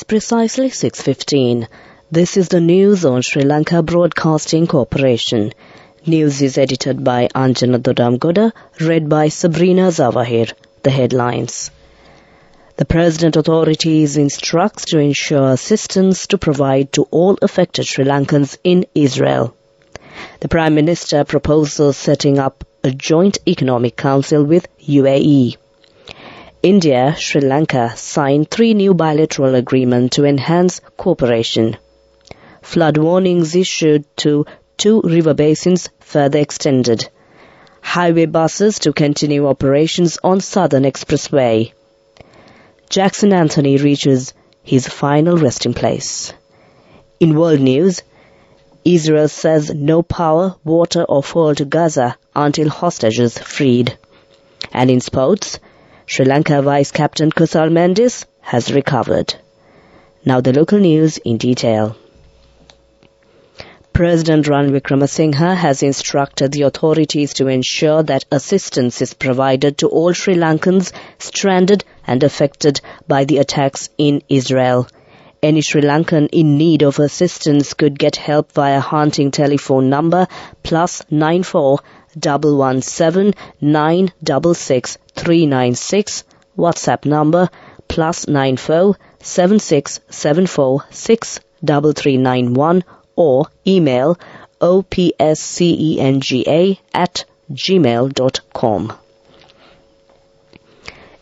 It's precisely 6:15. This is the news on Sri Lanka Broadcasting Corporation. News is edited by Anjana Dodamgoda, read by Sabrina Zawahir. The headlines. The President authorities instructs to ensure assistance to provide to all affected Sri Lankans in Israel. The Prime Minister proposes setting up a joint economic council with UAE. India, Sri Lanka signed 3 new bilateral agreements to enhance cooperation. Flood warnings issued to 2 river basins further extended. Highway buses to continue operations on Southern Expressway. Jackson Anthony reaches his final resting place. In world news, Israel says no power, water or fuel to Gaza until hostages freed. And in sports, Sri Lanka Vice-Captain Kusal Mendis has recovered. Now the local news in detail. President Ranil Wickremesinghe has instructed the authorities to ensure that assistance is provided to all Sri Lankans stranded and affected by the attacks in Israel. Any Sri Lankan in need of assistance could get help via hunting telephone number +94 117 966 396, WhatsApp number +94 7674 63391 or email opscenga@gmail.com.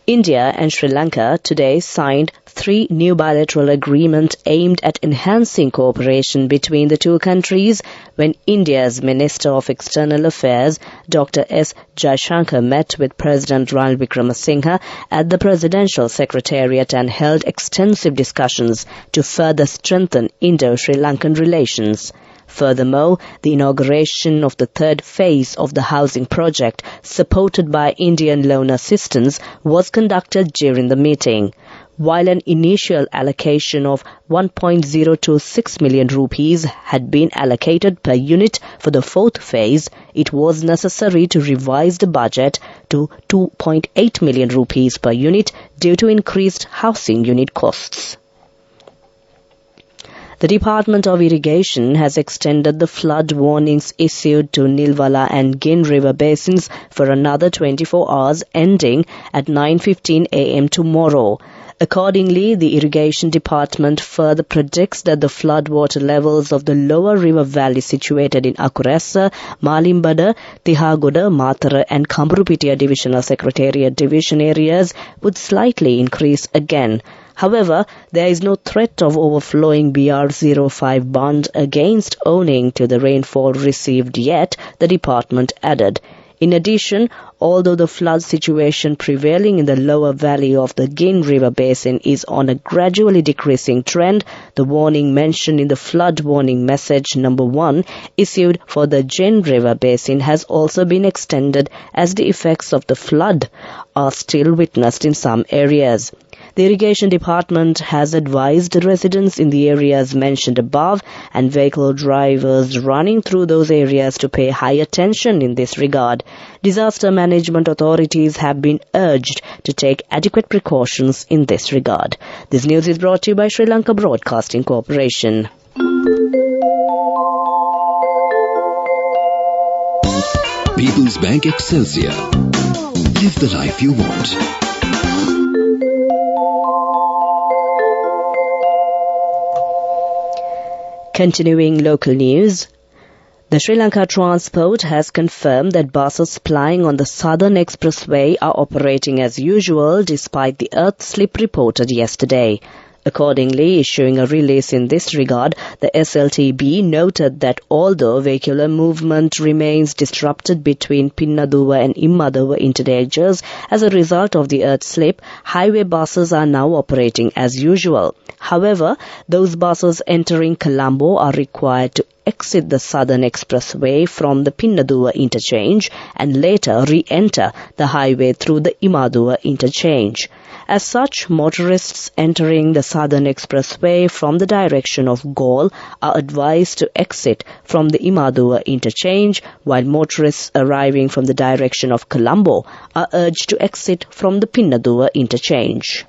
India and Sri Lanka today signed 3 new bilateral agreements aimed at enhancing cooperation between the two countries when India's Minister of External Affairs, Dr. S. Jaishankar, met with President Ranil Wickremesinghe at the Presidential Secretariat and held extensive discussions to further strengthen Indo-Sri Lankan relations. Furthermore, the inauguration of the 3rd phase of the housing project, supported by Indian loan assistance, was conducted during the meeting. While an initial allocation of 1.026 million rupees had been allocated per unit for the 4th phase, it was necessary to revise the budget to 2.8 million rupees per unit due to increased housing unit costs. The Department of Irrigation has extended the flood warnings issued to Nilwala and Gin River basins for another 24 hours ending at 9:15 a.m. tomorrow. Accordingly, the Irrigation Department further predicts that the floodwater levels of the lower river valley situated in Akuressa, Malimbada, Tihagoda, Matara and Kamburupitiya Divisional Secretariat division areas would slightly increase again. However, there is no threat of overflowing BR05 bond against owing to the rainfall received yet, the department added. In addition, although the flood situation prevailing in the lower valley of the Gin River Basin is on a gradually decreasing trend, the warning mentioned in the flood warning message number 1 issued for the Gin River Basin has also been extended as the effects of the flood are still witnessed in some areas. The Irrigation Department has advised residents in the areas mentioned above and vehicle drivers running through those areas to pay high attention in this regard. Disaster management authorities have been urged to take adequate precautions in this regard. This news is brought to you by Sri Lanka Broadcasting Corporation. People's Bank Excelsior. Live the life you want. Continuing local news, the Sri Lanka Transport has confirmed that buses plying on the Southern Expressway are operating as usual despite the earth slip reported yesterday. Accordingly, issuing a release in this regard, the SLTB noted that although vehicular movement remains disrupted between Pinnaduwa and Immaduwa interchanges as a result of the earth slip, highway buses are now operating as usual. However, those buses entering Colombo are required to exit the Southern Expressway from the Pinnaduwa interchange and later re-enter the highway through the Immaduwa interchange. As such, motorists entering the Southern Expressway from the direction of Galle are advised to exit from the Immaduwa interchange, while motorists arriving from the direction of Colombo are urged to exit from the Pinnaduwa interchange.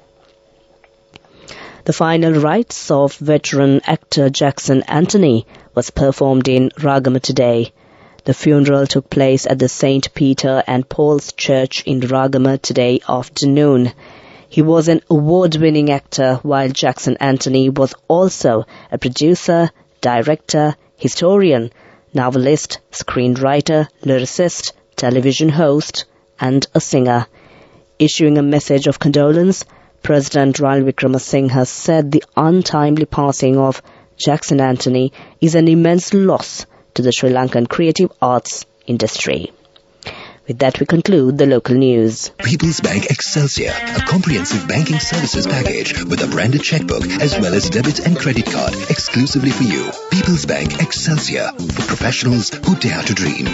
The final rites of veteran actor Jackson Anthony was performed in Ragama today. The funeral took place at the St. Peter and Paul's Church in Ragama today afternoon. He was an award-winning actor, while Jackson Anthony was also a producer, director, historian, novelist, screenwriter, lyricist, television host, and a singer. Issuing a message of condolence, President Ranil Wickremesinghe said the untimely passing of Jackson Anthony is an immense loss to the Sri Lankan creative arts industry. With that, we conclude the local news. People's Bank Excelsior, a comprehensive banking services package with a branded checkbook as well as debit and credit card exclusively for you. People's Bank Excelsior, for professionals who dare to dream.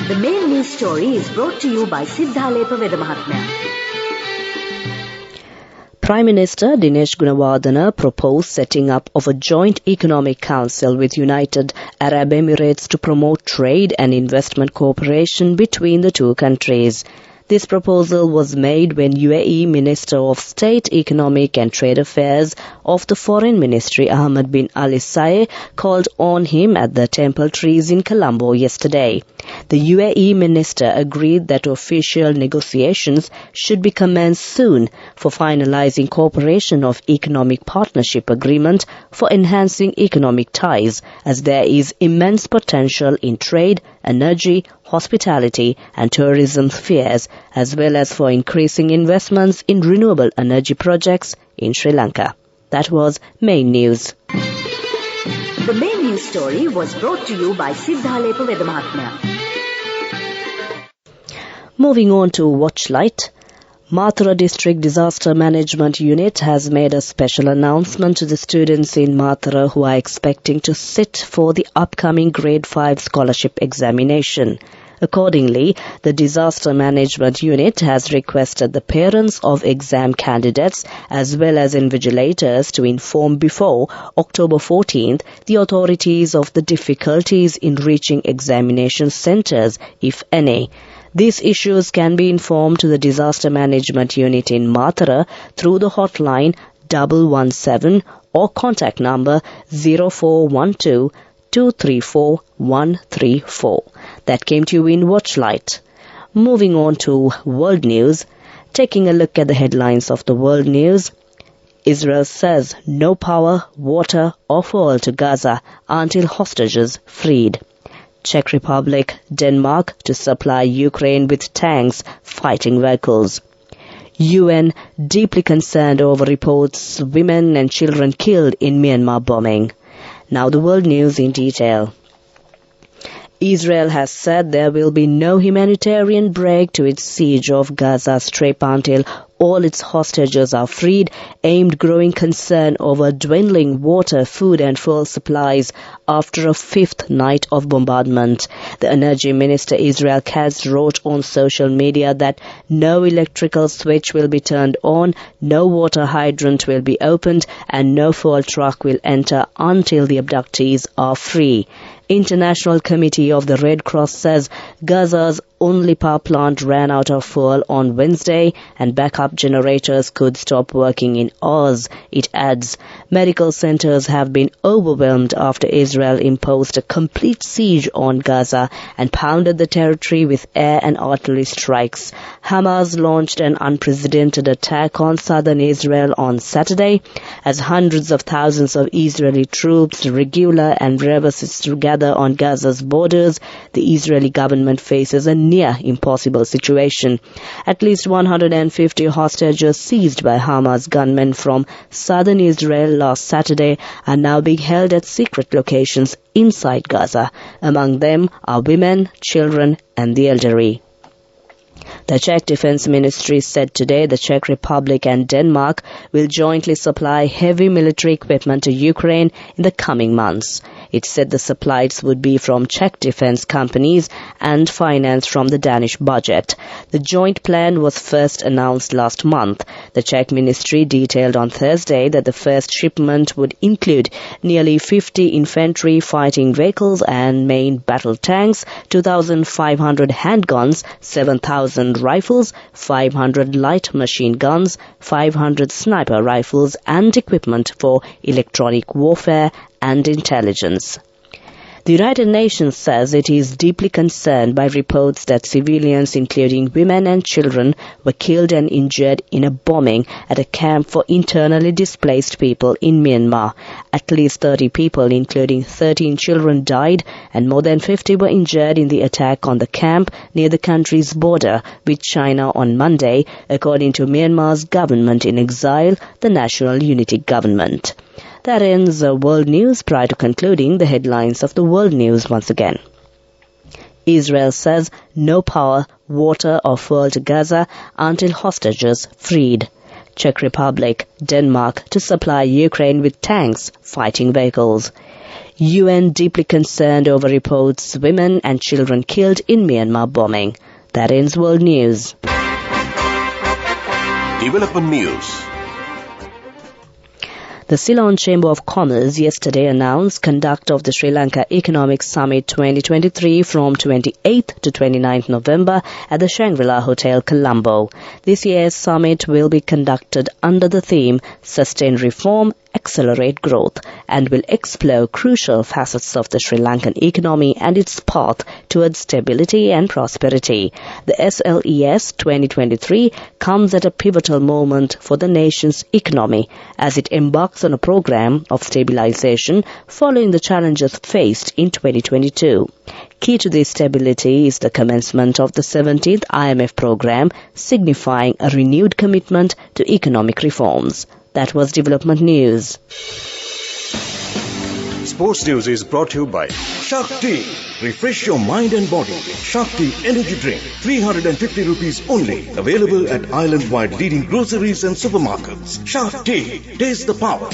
The main news story is brought to you by Sinhala Mahatmya. Prime Minister Dinesh Gunawardena proposed setting up of a joint economic council with United Arab Emirates to promote trade and investment cooperation between the two countries. This proposal was made when UAE Minister of State Economic and Trade Affairs of the Foreign Ministry Ahmed bin Ali Saeh called on him at the Temple Trees in Colombo yesterday. The UAE minister agreed that official negotiations should be commenced soon for finalizing cooperation of economic partnership agreement for enhancing economic ties, as there is immense potential in trade, energy, hospitality and tourism spheres, as well as for increasing investments in renewable energy projects in Sri Lanka. That was Main News. The main news story was brought to you by Sinhala Mahatmya. Moving on to Watchlight, Mathura District Disaster Management Unit has made a special announcement to the students in Mathura who are expecting to sit for the upcoming Grade 5 scholarship examination. Accordingly, the Disaster Management Unit has requested the parents of exam candidates as well as invigilators to inform before October 14th the authorities of the difficulties in reaching examination centres, if any. These issues can be informed to the Disaster Management Unit in Mathura through the hotline 117 or contact number 0412 234 134. That came to you in Watchlight. Moving on to World News, taking a look at the headlines of the World News. Israel says no power, water or fuel to Gaza until hostages freed. Czech Republic, Denmark to supply Ukraine with tanks, fighting vehicles. UN deeply concerned over reports women and children killed in Myanmar bombing. Now the world news in detail. Israel has said there will be no humanitarian break to its siege of Gaza Strip until all its hostages are freed, aimed growing concern over dwindling water, food and fuel supplies after a fifth night of bombardment. The Energy Minister Israel Katz wrote on social media that no electrical switch will be turned on, no water hydrant will be opened and no fuel truck will enter until the abductees are free. International Committee of the Red Cross says Gaza's only power plant ran out of fuel on Wednesday and backup generators could stop working in hours. It adds, medical centers have been overwhelmed after Israel imposed a complete siege on Gaza and pounded the territory with air and artillery strikes. Hamas launched an unprecedented attack on southern Israel on Saturday as hundreds of thousands of Israeli troops, regular and reservists gather on Gaza's borders. The Israeli government faces a near impossible situation. At least 150 hostages seized by Hamas gunmen from southern Israel last Saturday are now being held at secret locations inside Gaza. Among them are women, children and the elderly. The Czech Defense Ministry said today the Czech Republic and Denmark will jointly supply heavy military equipment to Ukraine in the coming months. It said the supplies would be from Czech defense companies and financed from the Danish budget. The joint plan was first announced last month. The Czech ministry detailed on Thursday that the first shipment would include nearly 50 infantry fighting vehicles and main battle tanks, 2,500 handguns, 7,000 rifles, 500 light machine guns, 500 sniper rifles and equipment for electronic warfare and intelligence. The United Nations says it is deeply concerned by reports that civilians, including women and children, were killed and injured in a bombing at a camp for internally displaced people in Myanmar. At least 30 people, including 13 children, died and more than 50 were injured in the attack on the camp near the country's border with China on Monday, according to Myanmar's government in exile, the National Unity Government. That ends world news. Prior to concluding, the headlines of the world news once again. Israel says no power, water or fuel to Gaza until hostages freed. Czech Republic, Denmark to supply Ukraine with tanks, fighting vehicles. UN deeply concerned over reports women and children killed in Myanmar bombing. That ends world news. Development news. The Ceylon Chamber of Commerce yesterday announced conduct of the Sri Lanka Economic Summit 2023 from 28th to 29th November at the Shangri-La Hotel, Colombo. This year's summit will be conducted under the theme Sustain Reform, Accelerate Growth, and will explore crucial facets of the Sri Lankan economy and its path towards stability and prosperity. The SLES 2023 comes at a pivotal moment for the nation's economy as it embarks on a program of stabilization following the challenges faced in 2022. Key to this stability is the commencement of the 17th IMF program, signifying a renewed commitment to economic reforms. That was Development News. Sports News is brought to you by Shakti. Refresh your mind and body. Shakti Energy Drink. 350 rupees only. Available at island-wide leading groceries and supermarkets. Shakti. Taste the power.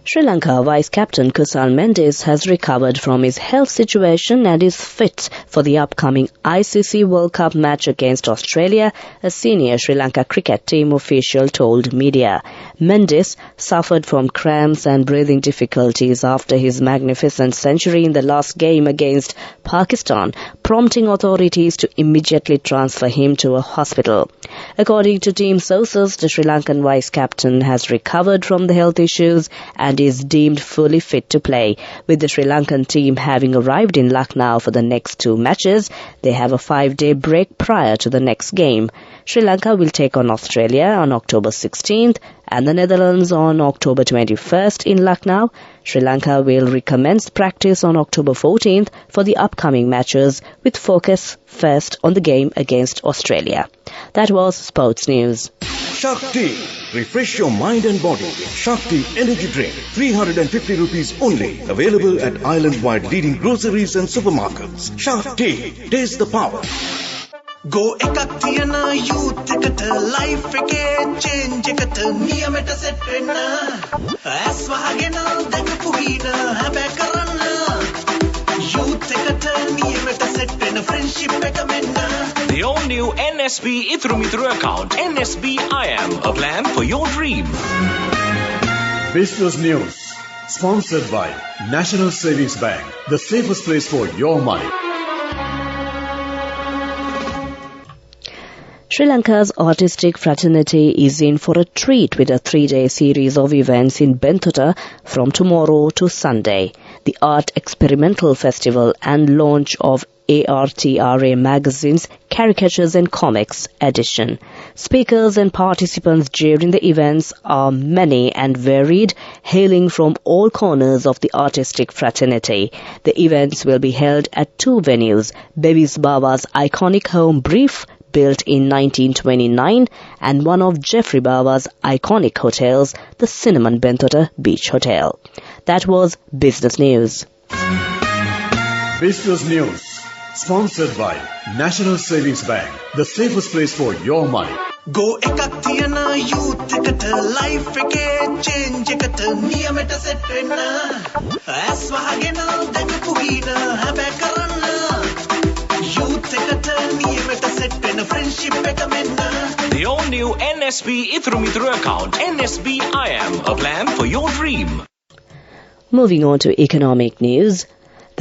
Sri Lanka Vice Captain Kusal Mendis has recovered from his health situation and is fit for the upcoming ICC World Cup match against Australia, a senior Sri Lanka cricket team official told media. Mendis suffered from cramps and breathing difficulties after his magnificent century in the last game against Pakistan, prompting authorities to immediately transfer him to a hospital. According to team sources, the Sri Lankan vice captain has recovered from the health issues and is deemed fully fit to play. With the Sri Lankan team having arrived in Lucknow for the next two matches, they have a 5-day break prior to the next game. Sri Lanka will take on Australia on October 16th and the Netherlands on October 21st in Lucknow. Sri Lanka will recommence practice on October 14th for the upcoming matches, with focus first on the game against Australia. That was Sports News. Shakti. Refresh your mind and body. Shakti Energy Drink. 350 rupees only. Available at island-wide leading groceries and supermarkets. Shakti. Taste the power. Go ekak tiyana youth eකට life එකේ change එකට නියමෙට set වෙන්න ඇස් වහගෙන දැකපු ගීන හැබැයි කරන්න youth එකට නියමෙට set වෙන friendship එක මෙන්න. The all-new NSB Ithru Mithru account. NSB IM, a plan for your dream. Business News, sponsored by National Savings Bank, the safest place for your money. Sri Lanka's artistic fraternity is in for a treat with a 3-day series of events in Bentota from tomorrow to Sunday. The Art Experimental Festival and launch of ARTRA magazine's Caricatures and Comics edition. Speakers and participants during the events are many and varied, hailing from all corners of the artistic fraternity. The events will be held at two venues, Bevis Baba's iconic home Brief, built in 1929, and one of Jeffrey Baba's iconic hotels, the Cinnamon Bentota Beach Hotel. That was Business News. Business News, sponsored by National Savings Bank, the safest place for your money. Go ekak tiyana youth එකට life එකේ change එකට එකට නියමෙට set වෙන්න ඇස් වහගෙන දැකපු ගීන හැබැයි කරන්න යූත් එකට නියමෙට සෙට් වෙන්න ෆ්‍රෙන්ඩ්ෂිප් එක මෙන්න The all-new NSB Ithrumitru account. NSB IM, a plan for your dream. Moving on to economic news.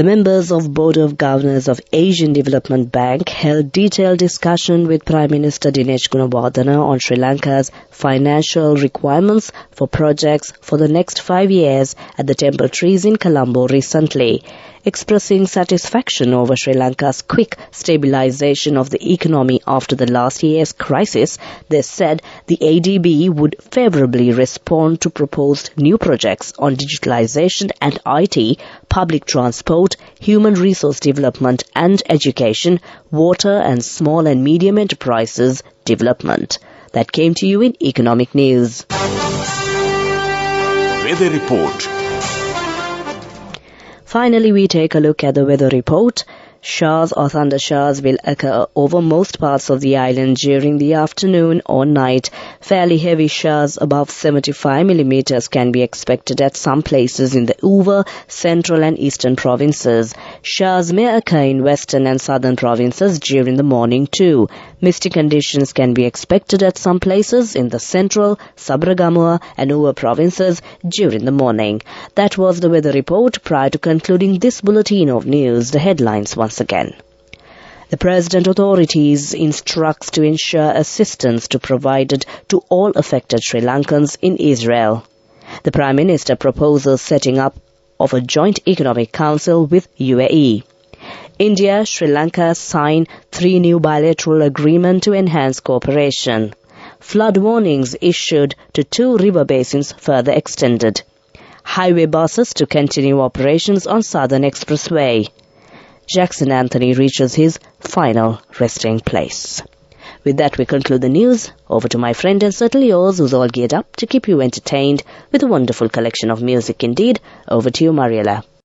The members of Board of Governors of Asian Development Bank held detailed discussion with Prime Minister Dinesh Gunawardena on Sri Lanka's financial requirements for projects for the next 5 years at the Temple Trees in Colombo recently. Expressing satisfaction over Sri Lanka's quick stabilization of the economy after the last year's crisis, they said the ADB would favorably respond to proposed new projects on digitalization and IT, public transport, human resource development and education, water and small and medium enterprises development. That came to you in economic news. Weather report. Finally, we take a look at the weather report. Showers or thunder showers will occur over most parts of the island during the afternoon or night. Fairly heavy showers above 75 millimeters can be expected at some places in the Uva, central and eastern provinces. Showers may occur in western and southern provinces during the morning too. Misty conditions can be expected at some places in the central, Sabragamua and Uva provinces during the morning. That was the weather report. Prior to concluding this bulletin of news, the headlines once again. The President authorities instructs to ensure assistance to provided to all affected Sri Lankans in Israel. The Prime Minister proposes setting up of a joint economic council with UAE. India, Sri Lanka sign 3 new bilateral agreements to enhance cooperation. Flood warnings issued to 2 river basins further extended. Highway buses to continue operations on Southern Expressway. Jackson Anthony reaches his final resting place. With that, we conclude the news. Over to my friend and certainly yours, who's all geared up to keep you entertained with a wonderful collection of music indeed. Over to you, Mariella.